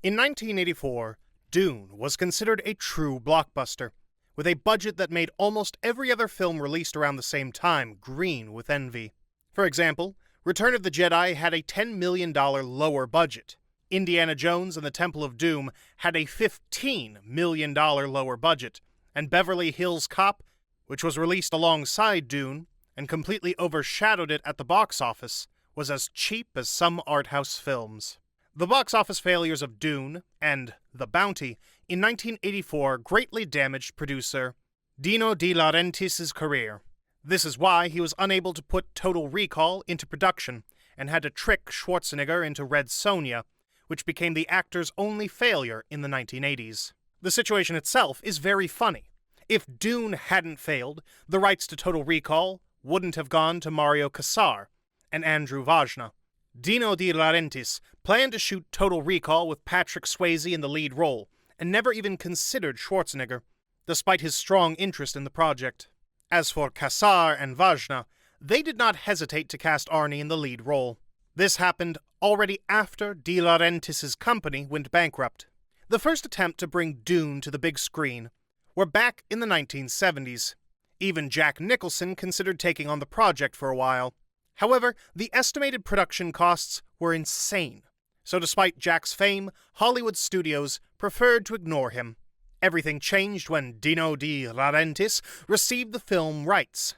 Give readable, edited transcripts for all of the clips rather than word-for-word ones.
In 1984, Dune was considered a true blockbuster, with a budget that made almost every other film released around the same time green with envy. For example, Return of the Jedi had a $10 million lower budget. Indiana Jones and the Temple of Doom had a $15 million lower budget, and Beverly Hills Cop, which was released alongside Dune and completely overshadowed it at the box office, was as cheap as some arthouse films. The box office failures of Dune and The Bounty in 1984 greatly damaged producer Dino de Laurentiis' career. This is why he was unable to put Total Recall into production and had to trick Schwarzenegger into Red Sonja, which became the actor's only failure in the 1980s. The situation itself is very funny. If Dune hadn't failed, the rights to Total Recall wouldn't have gone to Mario Kassar and Andrew Vajna. Dino de Laurentiis planned to shoot Total Recall with Patrick Swayze in the lead role, and never even considered Schwarzenegger, despite his strong interest in the project. As for Kassar and Vajna, they did not hesitate to cast Arnie in the lead role. This happened already after de Laurentiis' company went bankrupt. The first attempt to bring Dune to the big screen were back in the 1970s. Even Jack Nicholson considered taking on the project for a while. However, the estimated production costs were insane, so despite Jack's fame, Hollywood studios preferred to ignore him. Everything changed when Dino de Laurentiis received the film rights.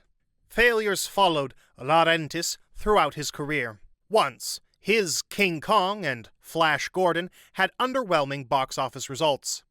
Failures followed Laurentiis throughout his career. Once, his King Kong and Flash Gordon had underwhelming box office results.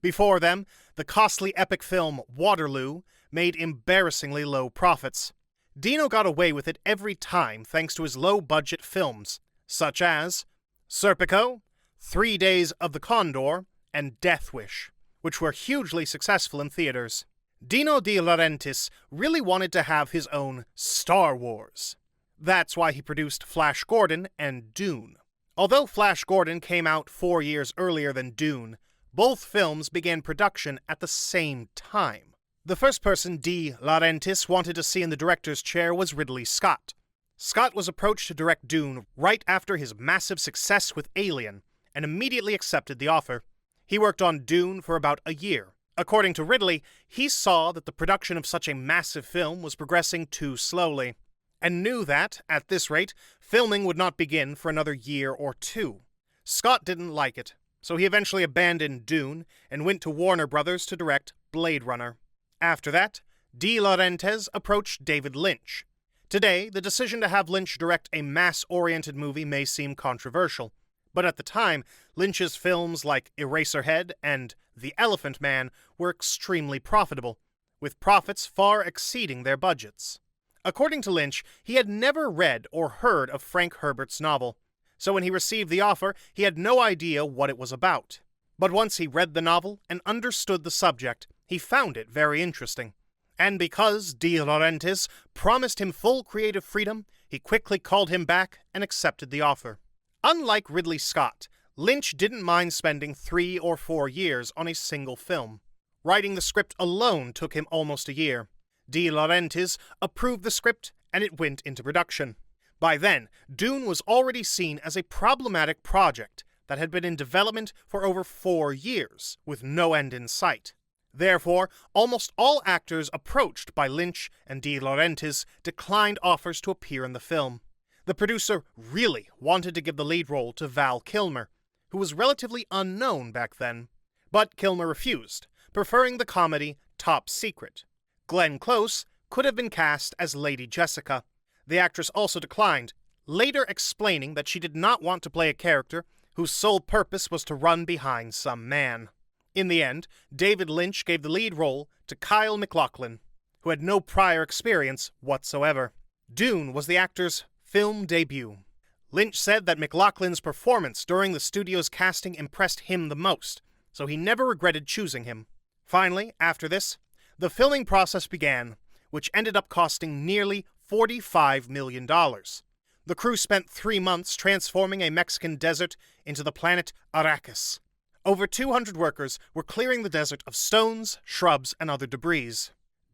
Before them, the costly epic film Waterloo made embarrassingly low profits. Dino got away with it every time thanks to his low-budget films, such as Serpico, 3 Days of the Condor, and Death Wish, which were hugely successful in theaters. Dino de Laurentiis really wanted to have his own Star Wars. That's why he produced Flash Gordon and Dune. Although Flash Gordon came out 4 years earlier than Dune, both films began production at the same time. The first person de Laurentiis wanted to see in the director's chair was Ridley Scott. Scott was approached to direct Dune right after his massive success with Alien, and immediately accepted the offer. He worked on Dune for about a year. According to Ridley, he saw that the production of such a massive film was progressing too slowly, and knew that, at this rate, filming would not begin for another year or two. Scott didn't like it, so he eventually abandoned Dune and went to Warner Brothers to direct Blade Runner. After that, de Laurentiis approached David Lynch. Today, the decision to have Lynch direct a mass-oriented movie may seem controversial, but at the time, Lynch's films like Eraserhead and The Elephant Man were extremely profitable, with profits far exceeding their budgets. According to Lynch, he had never read or heard of Frank Herbert's novel, so when he received the offer, he had no idea what it was about. But once he read the novel and understood the subject, he found it very interesting. And because de Laurentiis promised him full creative freedom, he quickly called him back and accepted the offer. Unlike Ridley Scott, Lynch didn't mind spending 3 or 4 years on a single film. Writing the script alone took him almost a year. De Laurentiis approved the script, and it went into production. By then, Dune was already seen as a problematic project that had been in development for over 4 years, with no end in sight. Therefore, almost all actors approached by Lynch and de Laurentiis declined offers to appear in the film. The producer really wanted to give the lead role to Val Kilmer, who was relatively unknown back then. But Kilmer refused, preferring the comedy Top Secret. Glenn Close could have been cast as Lady Jessica. The actress also declined, later explaining that she did not want to play a character whose sole purpose was to run behind some man. In the end, David Lynch gave the lead role to Kyle MacLachlan, who had no prior experience whatsoever. Dune was the actor's film debut. Lynch said that MacLachlan's performance during the studio's casting impressed him the most, so he never regretted choosing him. Finally, after this, the filming process began, which ended up costing nearly $45 million. The crew spent 3 months transforming a Mexican desert into the planet Arrakis. Over 200 workers were clearing the desert of stones, shrubs, and other debris.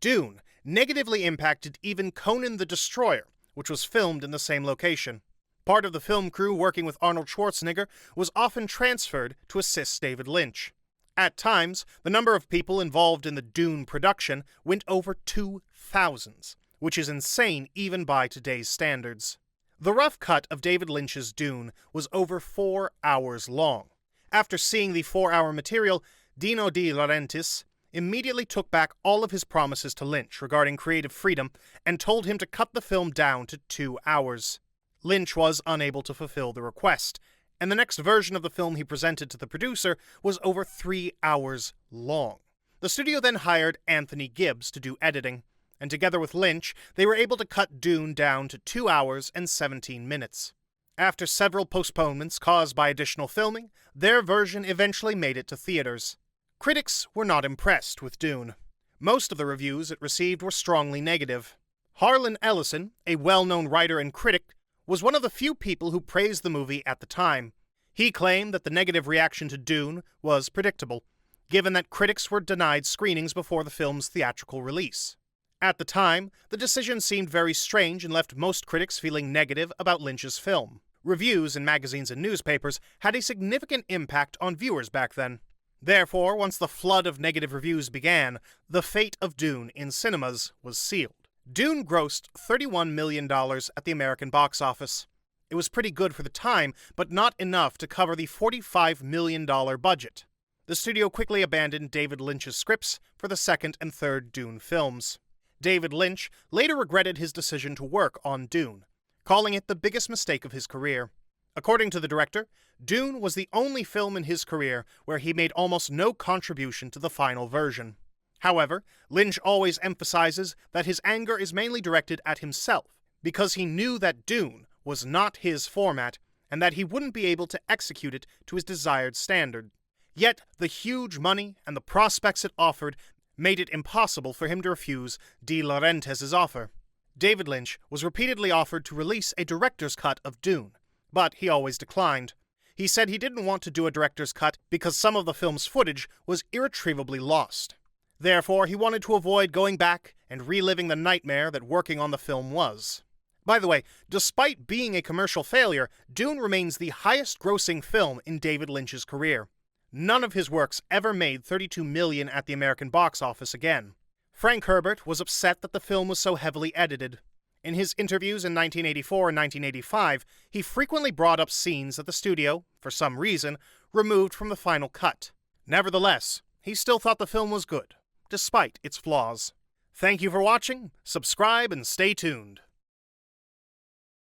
Dune negatively impacted even Conan the Destroyer, which was filmed in the same location. Part of the film crew working with Arnold Schwarzenegger was often transferred to assist David Lynch. At times, the number of people involved in the Dune production went over 2,000, which is insane even by today's standards. The rough cut of David Lynch's Dune was over 4 hours long. After seeing the 4-hour material, Dino de Laurentiis immediately took back all of his promises to Lynch regarding creative freedom and told him to cut the film down to 2 hours. Lynch was unable to fulfill the request, and the next version of the film he presented to the producer was over 3 hours long. The studio then hired Anthony Gibbs to do editing, and together with Lynch, they were able to cut Dune down to 2 hours and 17 minutes. After several postponements caused by additional filming, their version eventually made it to theaters. Critics were not impressed with Dune. Most of the reviews it received were strongly negative. Harlan Ellison, a well-known writer and critic, was one of the few people who praised the movie at the time. He claimed that the negative reaction to Dune was predictable, given that critics were denied screenings before the film's theatrical release. At the time, the decision seemed very strange and left most critics feeling negative about Lynch's film. Reviews in magazines and newspapers had a significant impact on viewers back then. Therefore, once the flood of negative reviews began, the fate of Dune in cinemas was sealed. Dune grossed $31 million at the American box office. It was pretty good for the time, but not enough to cover the $45 million budget. The studio quickly abandoned David Lynch's scripts for the second and third Dune films. David Lynch later regretted his decision to work on Dune, calling it the biggest mistake of his career. According to the director, Dune was the only film in his career where he made almost no contribution to the final version. However, Lynch always emphasizes that his anger is mainly directed at himself, because he knew that Dune was not his format and that he wouldn't be able to execute it to his desired standard. Yet, the huge money and the prospects it offered made it impossible for him to refuse de Laurentiis' offer. David Lynch was repeatedly offered to release a director's cut of Dune, but he always declined. He said he didn't want to do a director's cut because some of the film's footage was irretrievably lost. Therefore, he wanted to avoid going back and reliving the nightmare that working on the film was. By the way, despite being a commercial failure, Dune remains the highest-grossing film in David Lynch's career. None of his works ever made $32 million at the American box office again. Frank Herbert was upset that the film was so heavily edited. In his interviews in 1984 and 1985, he frequently brought up scenes that the studio, for some reason, removed from the final cut. Nevertheless, he still thought the film was good, despite its flaws. Thank you for watching, subscribe, and stay tuned.